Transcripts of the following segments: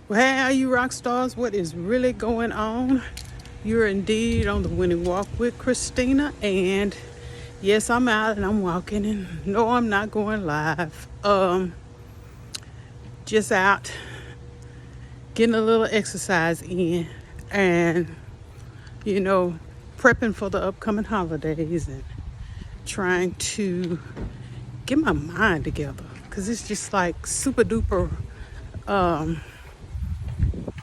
Well, hey, all you rock stars, what is really going on? You're indeed on the winning walk with Christina, and yes, I'm out and I'm walking, and no, I'm not going live. Just out getting a little exercise in, and you know, prepping for the upcoming holidays and trying to get my mind together because it's just like super duper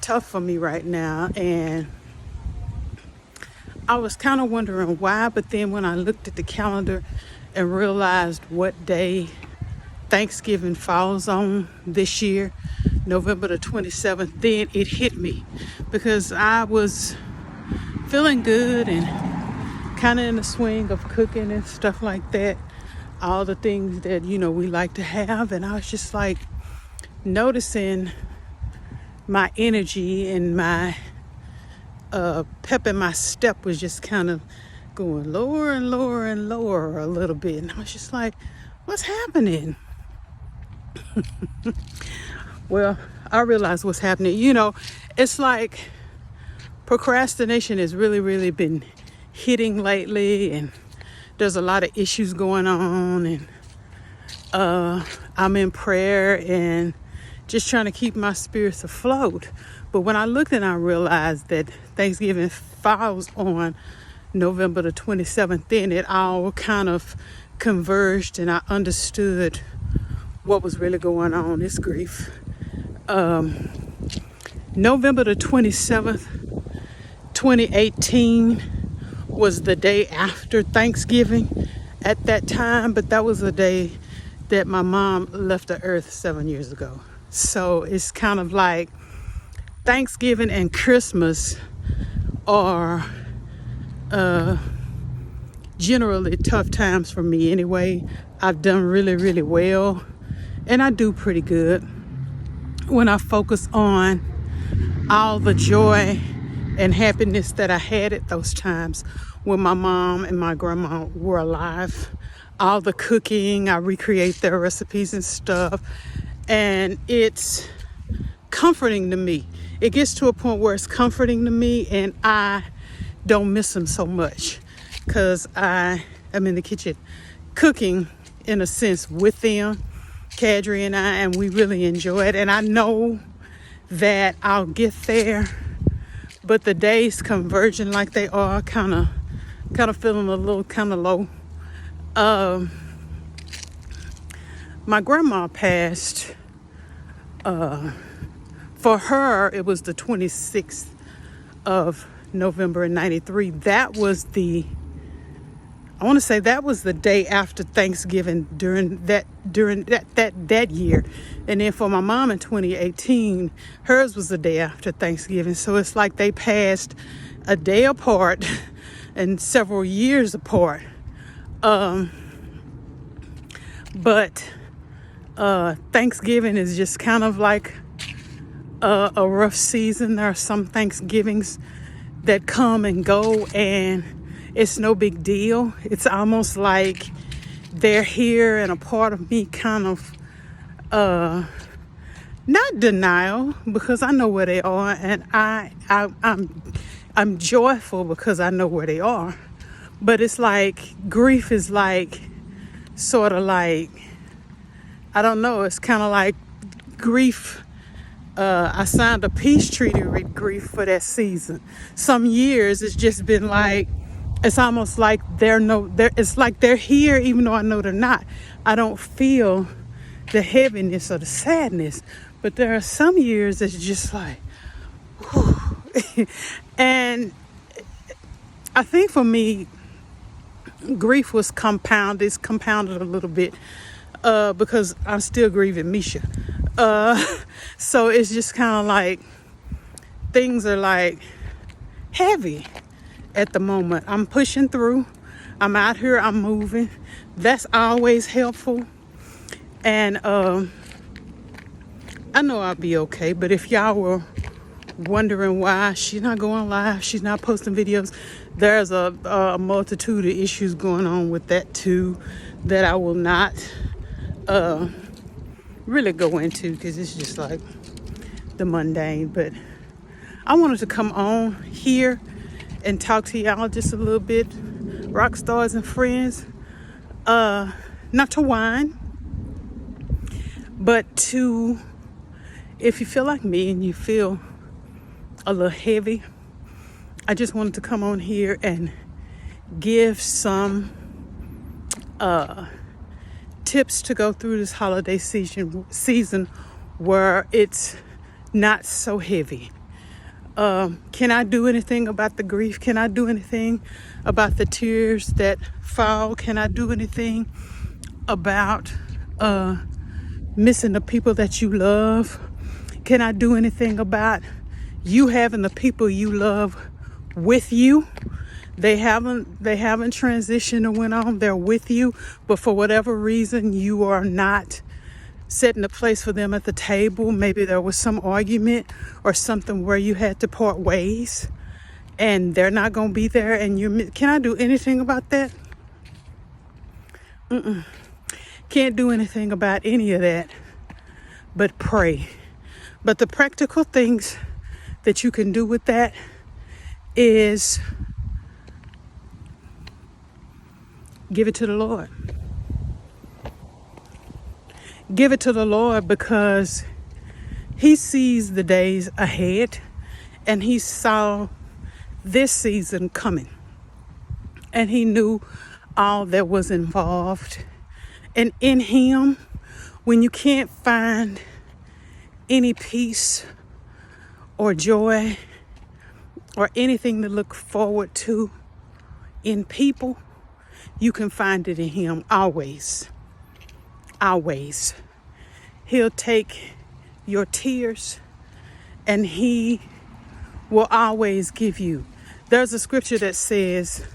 tough for me right now. And I was kind of wondering why, but then when I looked at the calendar and realized what day Thanksgiving falls on this year, November the 27th, then it hit me because I was feeling good and kind of in the swing of cooking and stuff like that. All the things that, we like to have. And I was just like noticing my energy and my pep in my step was just kind of going lower and lower and lower a little bit. And I was just like, what's happening? Well, I realized what's happening. It's like procrastination has really, really been hitting lately, and there's a lot of issues going on, and I'm in prayer and just trying to keep my spirits afloat. But when I looked and I realized that Thanksgiving falls on November the 27th, then it all kind of converged and I understood what was really going on. This grief. November the 27th, 2018 was the day after Thanksgiving at that time, but that was the day that my mom left the earth 7 years ago. So it's kind of like Thanksgiving and Christmas are generally tough times for me anyway. I've done really, really well, and I do pretty good when I focus on all the joy and happiness that I had at those times when my mom and my grandma were alive. All the cooking, I recreate their recipes and stuff, and it's comforting to me. It gets to a point where it's comforting to me, and I don't miss them so much because I am in the kitchen cooking in a sense with them, Kadri and I, and we really enjoy it. And I know that I'll get there, but the days converging like they are, kind of feeling a little kind of low. My grandma passed. For her, it was the 26th of November in '93. That was the day after Thanksgiving during that year. And then for my mom in 2018, hers was the day after Thanksgiving. So it's like they passed a day apart and several years apart. But Thanksgiving is just kind of like a rough season. There are some Thanksgivings that come and go, and it's no big deal. It's almost like they're here, and a part of me kind of not denial, because I know where they are, and I'm joyful because I know where they are. But it's like grief is like sort of like, I don't know, it's kind of like grief. I signed a peace treaty with grief for that season. Some years it's just been like, it's almost like it's like they're here even though I know they're not. I don't feel the heaviness or the sadness, but there are some years it's just like, whew. And I think for me, grief was compounded a little bit because I'm still grieving Misha. So it's just kind of like things are like heavy at the moment. I'm pushing through. I'm out here. I'm moving. That's always helpful. And I know I'll be okay. But if y'all were wondering why she's not going live, she's not posting videos, there's a multitude of issues going on with that too that I will not really go into, because it's just like the mundane. But I wanted to come on here and talk to y'all just a little bit, rock stars and friends. Not to whine, but to, if you feel like me and you feel a little heavy, I just wanted to come on here and give some tips to go through this holiday season where it's not so heavy. Can I do anything about the grief? Can I do anything about the tears that fall? Can I do anything about missing the people that you love? Can I do anything about you having the people you love with you? They haven't transitioned or went on. They're with you, but for whatever reason, you are not setting a place for them at the table. Maybe there was some argument or something where you had to part ways, and they're not going to be there. And can I do anything about that? Can't do anything about any of that, but pray. But the practical things that you can do with that is give it to the Lord. Give it to the Lord, because He sees the days ahead, and He saw this season coming, and He knew all that was involved. And in Him, when you can't find any peace or joy or anything to look forward to in people, you can find it in Him always. Always. He'll take your tears and He will always give you. There's a scripture that says,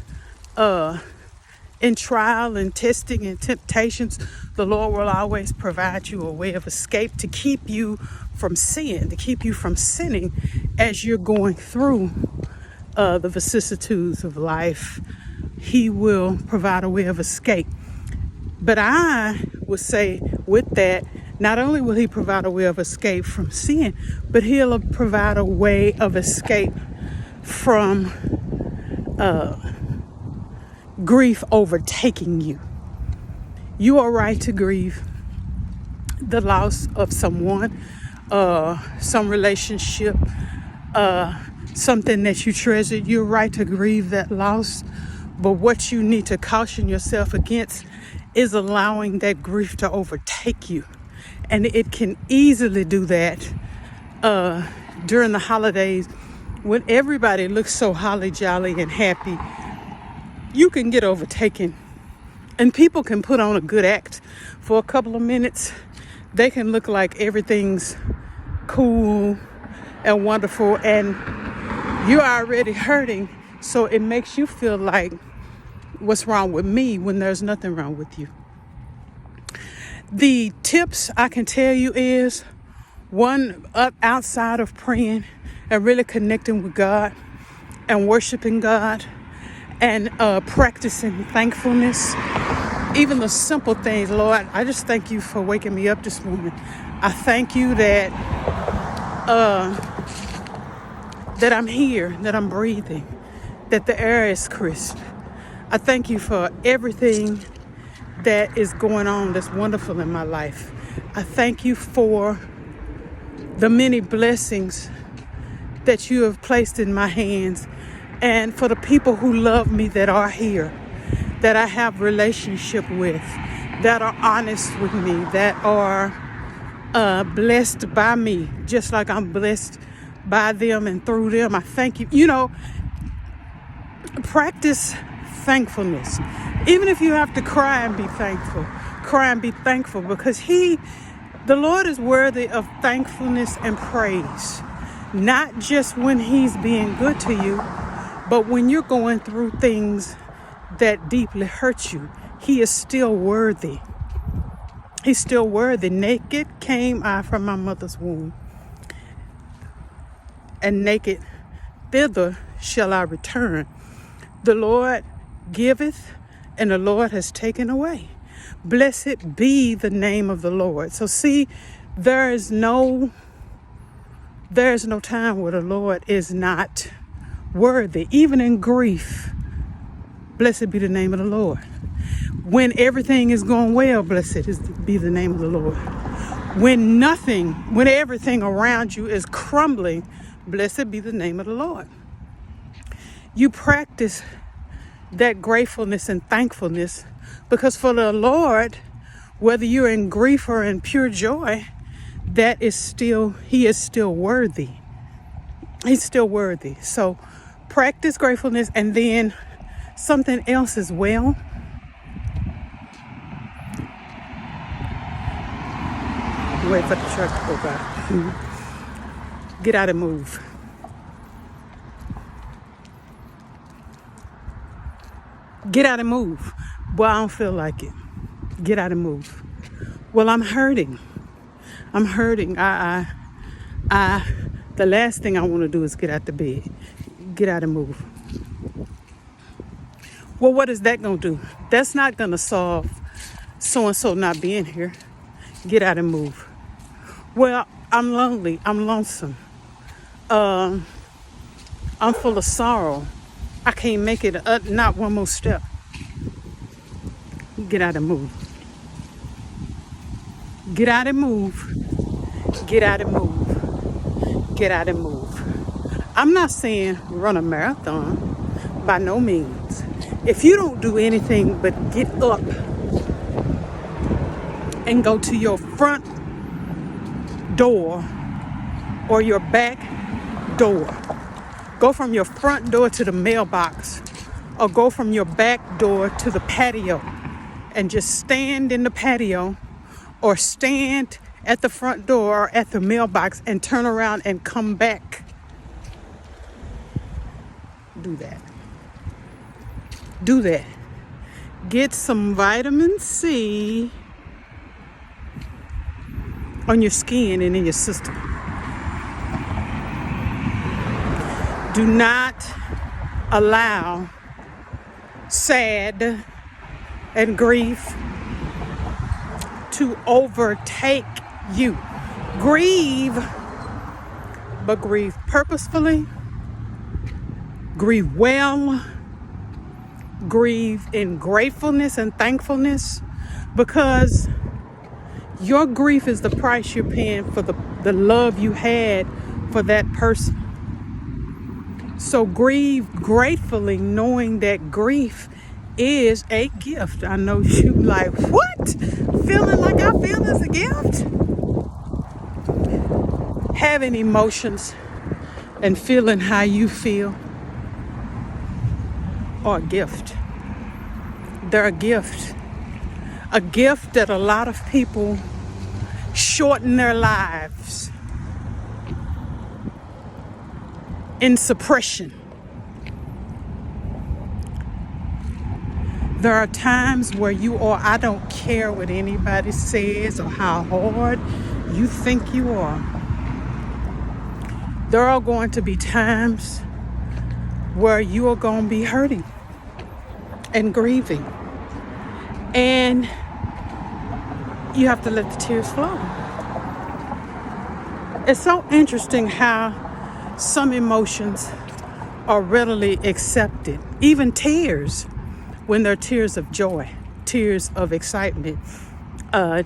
in trial and testing and temptations, the Lord will always provide you a way of escape to keep you from sin, to keep you from sinning as you're going through the vicissitudes of life. He will provide a way of escape. But I would say with that, not only will He provide a way of escape from sin, but He'll provide a way of escape from grief overtaking you. You are right to grieve the loss of someone, some relationship, something that you treasured. You're right to grieve that loss. But what you need to caution yourself against is allowing that grief to overtake you. And it can easily do that during the holidays when everybody looks so holly jolly and happy. You can get overtaken, and people can put on a good act for a couple of minutes. They can look like everything's cool and wonderful, and you're already hurting. So it makes you feel like, what's wrong with me, when there's nothing wrong with you. The tips I can tell you is, one, outside of praying and really connecting with God and worshiping God and practicing thankfulness, even the simple things. Lord, I just thank you for waking me up this morning. I thank you that I'm here, that I'm breathing, that the air is crisp. I thank you for everything that is going on that's wonderful in my life. I thank you for the many blessings that you have placed in my hands, and for the people who love me that are here, that I have relationship with, that are honest with me, that are blessed by me, just like I'm blessed by them and through them. I thank you. Practice thankfulness. Even if you have to cry and be thankful, cry and be thankful, because the Lord is worthy of thankfulness and praise. Not just when He's being good to you, but when you're going through things that deeply hurt you, He is still worthy. He's still worthy. Naked came I from my mother's womb, and naked thither shall I return. The Lord giveth, and the Lord has taken away. Blessed be the name of the Lord. So see, there is no There's no time where the Lord is not worthy, even in grief. Blessed be the name of the Lord. When everything is going well, be the name of the Lord. When everything around you is crumbling, blessed be the name of the Lord. You practice that gratefulness and thankfulness, because for the Lord, whether you're in grief or in pure joy, He is still worthy. He's still worthy. So practice gratefulness, and then something else as well. Wait for the truck to go by. Get out and move. Get out and move. Well, I don't feel like it. Get out and move. Well, I'm hurting. The last thing I want to do is get out the bed. Get out and move. Well, what is that going to do? That's not going to solve so-and-so not being here. Get out and move. Well, I'm lonely. I'm lonesome. I'm full of sorrow. I can't make it not one more step. Get out and move. Get out and move. Get out and move. Get out and move. I'm not saying run a marathon, by no means. If you don't do anything but get up and go to your front door or your back door, go from your front door to the mailbox, or go from your back door to the patio and just stand in the patio, or stand at the front door or at the mailbox and turn around and come back. Do that. Do that. Get some vitamin C on your skin and in your system. Do not allow sad and grief to overtake you. Grieve, but grieve purposefully. Grieve well. Grieve in gratefulness and thankfulness, because your grief is the price you're paying for the love you had for that person. So grieve gratefully, knowing that grief is a gift. I know you like, what? Feeling like I feel is a gift? Having emotions and feeling how you feel are a gift. They're a gift. A gift that a lot of people shorten their lives in suppression. There are times where I don't care what anybody says or how hard you think you are. There are going to be times where you are going to be hurting and grieving. And you have to let the tears flow. It's so interesting how some emotions are readily accepted, even tears, when they're tears of joy, tears of excitement,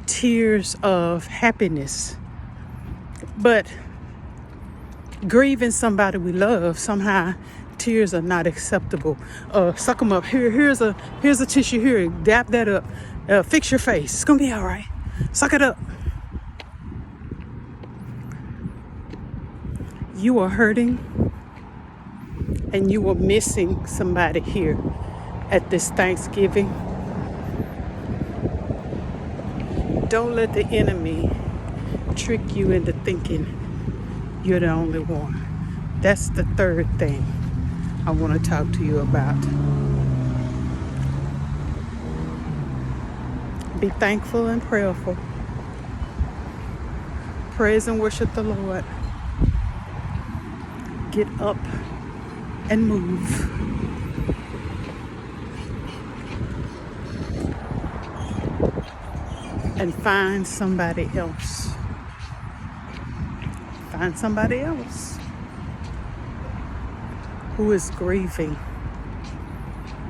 tears of happiness. But grieving somebody we love, somehow tears are not acceptable. Suck them up. Here's a tissue here. Dap that up. Fix your face. It's gonna be all right. Suck it up. You are hurting, and you are missing somebody here at this Thanksgiving. Don't let the enemy trick you into thinking you're the only one. That's the third thing I want to talk to you about. Be thankful and prayerful. Praise and worship the Lord. Get up and move. And find somebody else. Find somebody else who is grieving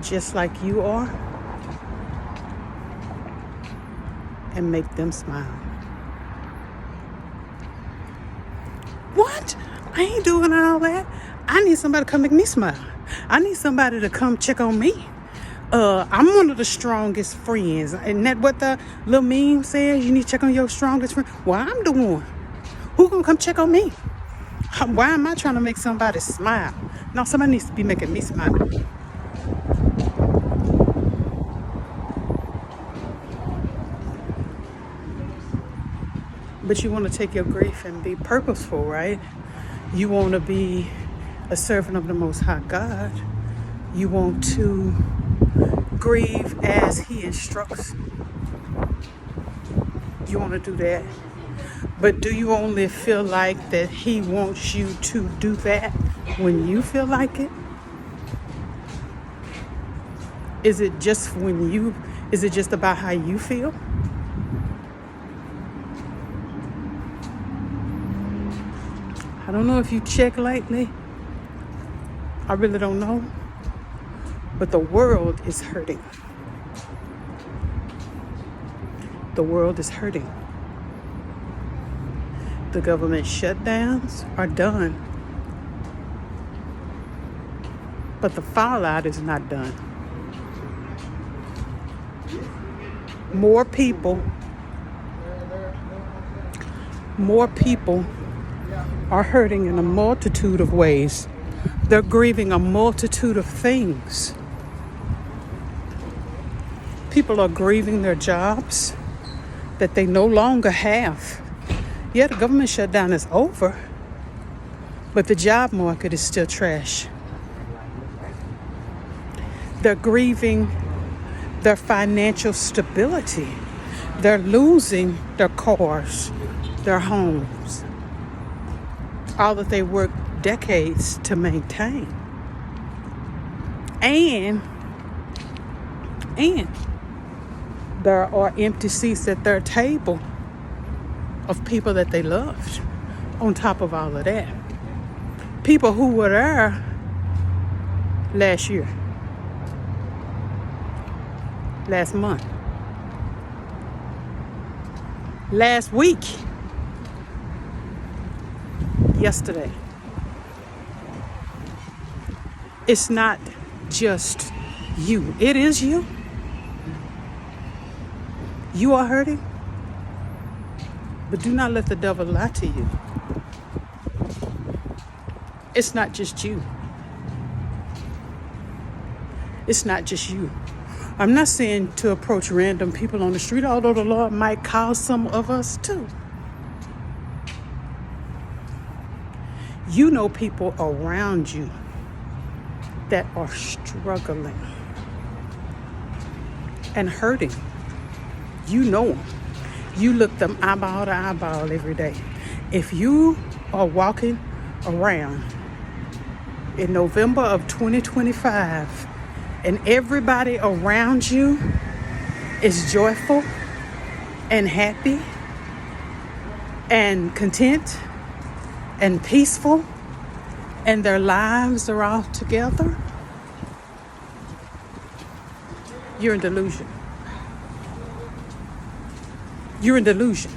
just like you are and make them smile. What? I ain't doing all that. I need somebody to come make me smile. I need somebody to come check on me. I'm one of the strongest friends. Isn't that what the little meme says? You need to check on your strongest friend. Well, I'm the one. Who gonna come check on me? Why am I trying to make somebody smile? No, somebody needs to be making me smile. But you want to take your grief and be purposeful, right? You want to be a servant of the Most High God. You want to grieve as He instructs. You want to do that. But do you only feel like that He wants you to do that when you feel like it? Is it just about how you feel? I don't know if you checked lately. I really don't know. But the world is hurting. The world is hurting. The government shutdowns are done. But the fallout is not done. More people are hurting in a multitude of ways. They're grieving a multitude of things. People are grieving their jobs that they no longer have. Yeah, the government shutdown is over, but the job market is still trash. They're grieving their financial stability. They're losing their cars, their homes, all that they worked decades to maintain. And there are empty seats at their table of people that they loved on top of all of that. People who were there last year, last month, last week, yesterday. It's not just you. It is you. You are hurting. But do not let the devil lie to you. It's not just you. It's not just you. I'm not saying to approach random people on the street, although the Lord might call some of us too. You know people around you that are struggling and hurting. You know them. You look them eyeball to eyeball every day. If you are walking around in November of 2025 and everybody around you is joyful and happy and content and peaceful and their lives are all together, you're in delusion. You're in delusion.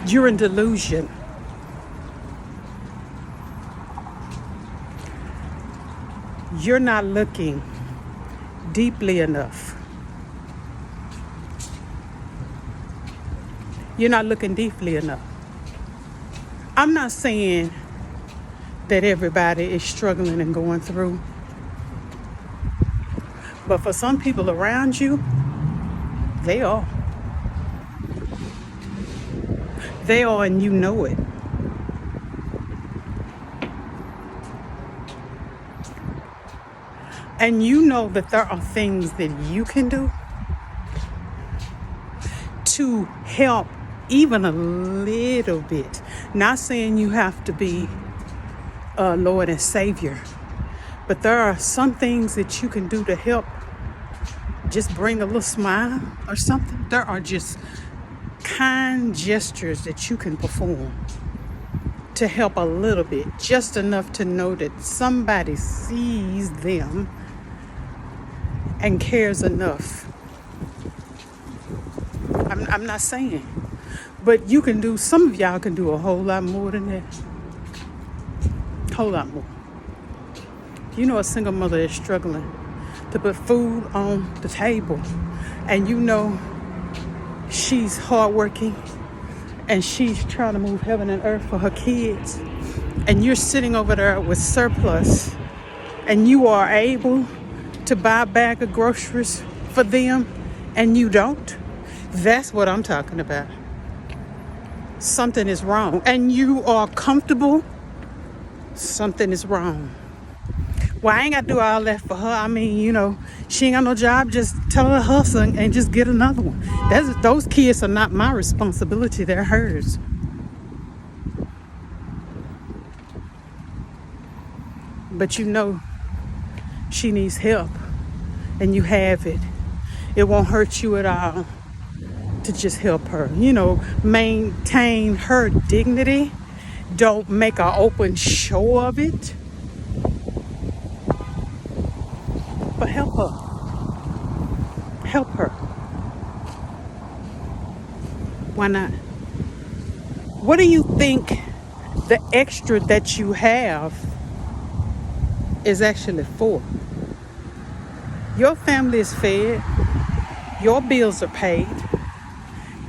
You're in delusion. You're not looking deeply enough. You're not looking deeply enough. I'm not saying that everybody is struggling and going through. But for some people around you, they are. They are, and you know it. And you know that there are things that you can do to help even a little bit. Not saying you have to be Lord and Savior, but there are some things that you can do to help just bring a little smile or something. There are just kind gestures that you can perform to help a little bit, just enough to know that somebody sees them and cares enough. I'm not saying, but you can do, some of y'all can do a whole lot more than that. Whole lot more. You know, a single mother is struggling to put food on the table, and you know she's hardworking and she's trying to move heaven and earth for her kids, and you're sitting over there with surplus and you are able to buy a bag of groceries for them and you don't. That's what I'm talking about. Something is wrong. And you are comfortable. Something is wrong. Well, I ain't got to do all that for her. I mean, you know, she ain't got no job. Just tell her to hustle and just get another one. Those kids are not my responsibility. They're hers. But you know she needs help and you have it. It won't hurt you at all to just help her. You know, maintain her dignity. Don't make an open show of it. But help her. Help her. Why not? What do you think the extra that you have is actually for? Your family is fed. Your bills are paid.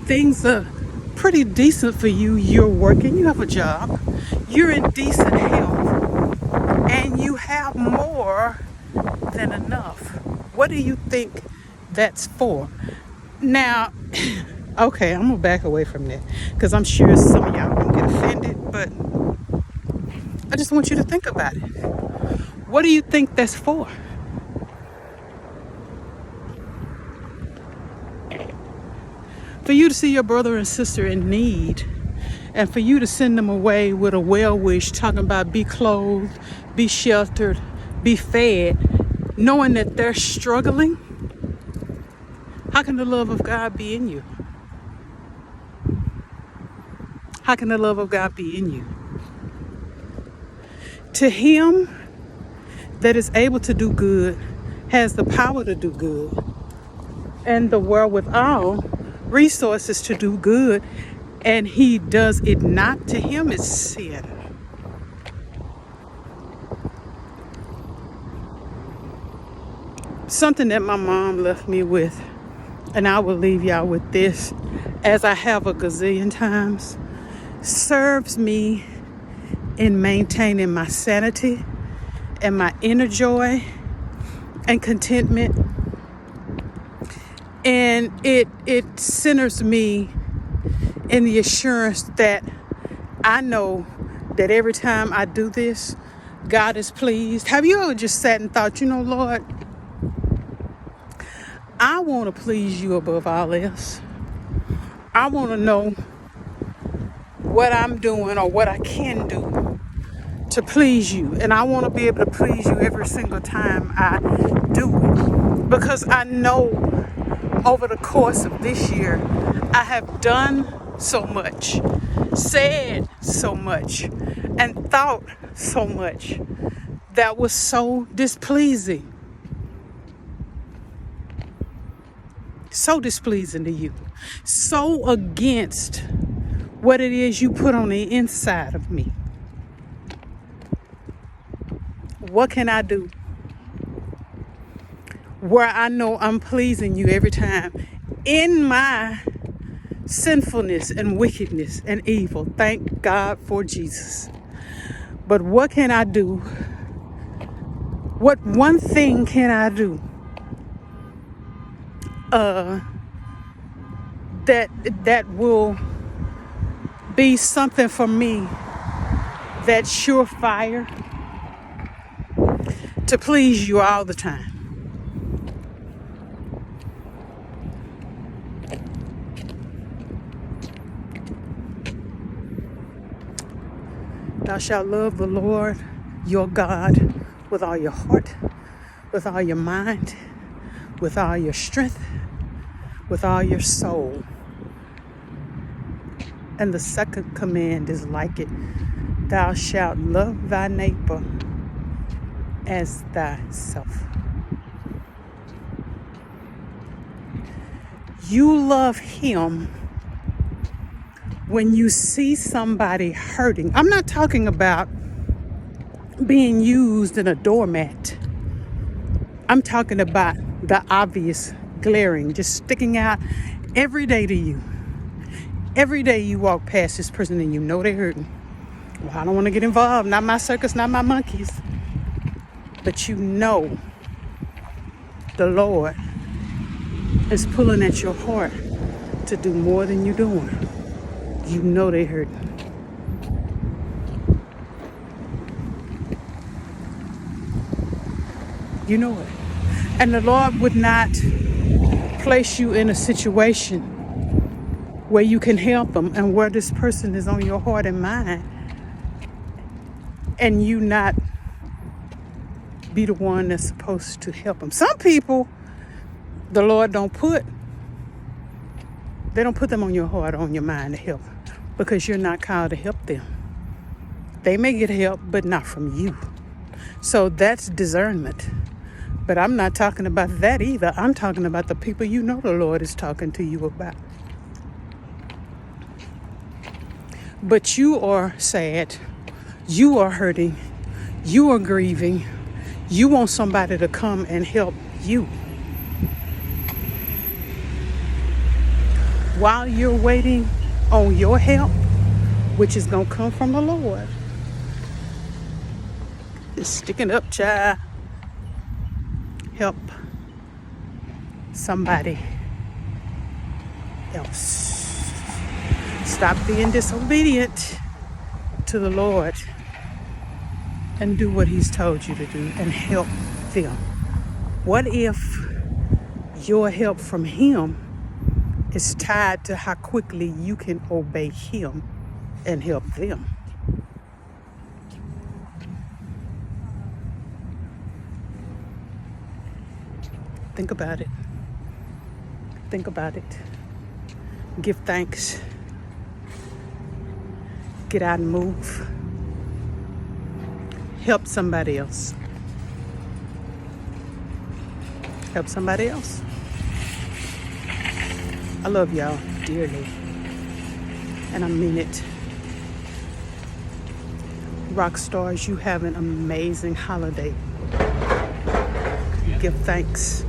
Things are pretty decent for you. You're working. You have a job. You're in decent health. And you have more than enough. What do you think that's for? Now, okay, I'm gonna back away from that because I'm sure some of y'all gonna get offended, but I just want you to think about it. What do you think that's for? For you to see your brother and sister in need, and for you to send them away with a well wish, talking about be clothed, be sheltered, be fed, knowing that they're struggling. How can the love of God be in you? How can the love of God be in you? To him that is able to do good, has the power to do good, and the wherewithal, resources to do good, and he does it not, to him is sin. Something that my mom left me with, and I will leave y'all with this, as I have a gazillion times, serves me in maintaining my sanity and my inner joy and contentment. And it centers me in the assurance that I know that every time I do this, God is pleased. Have you ever just sat and thought, you know, Lord, I want to please you above all else. I want to know what I'm doing or what I can do to please you. And I want to be able to please you every single time I do it. Because I know over the course of this year, I have done so much, said so much, and thought so much that was so displeasing. So displeasing to you. So against what it is you put on the inside of me. What can I do where I know I'm pleasing you every time in my sinfulness and wickedness and evil? Thank God for Jesus. But what can I do? What one thing can I do that will be something for me that's surefire to please you all the time? Thou shalt love the Lord your God with all your heart, with all your mind, with all your strength, with all your soul. And the second command is like it. Thou shalt love thy neighbor as thyself. You love him when you see somebody hurting. I'm not talking about being used in a doormat. I'm talking about the obvious, glaring, just sticking out every day to you. Every day you walk past this person and you know they're hurting. Well, I don't want to get involved. Not my circus, not my monkeys. But you know the Lord is pulling at your heart to do more than you're doing. You know they hurt. You know it. And the Lord would not place you in a situation where you can help them and where this person is on your heart and mind and you not be the one that's supposed to help them. Some people, the Lord don't put them on your heart or on your mind to help because you're not called to help them. They may get help, but not from you. So that's discernment. But I'm not talking about that either. I'm talking about the people you know the Lord is talking to you about. But you are sad. You are hurting. You are grieving. You want somebody to come and help you. While you're waiting on your help, which is going to come from the Lord, just sticking up, child. Help somebody else. Stop being disobedient to the Lord and do what he's told you to do and help them. What if your help from him is tied to how quickly you can obey him and help them? Think about it. Think about it. Give thanks. Get out and move. Help somebody else. Help somebody else. I love y'all dearly. And I mean it. Rock stars, you have an amazing holiday. Give thanks.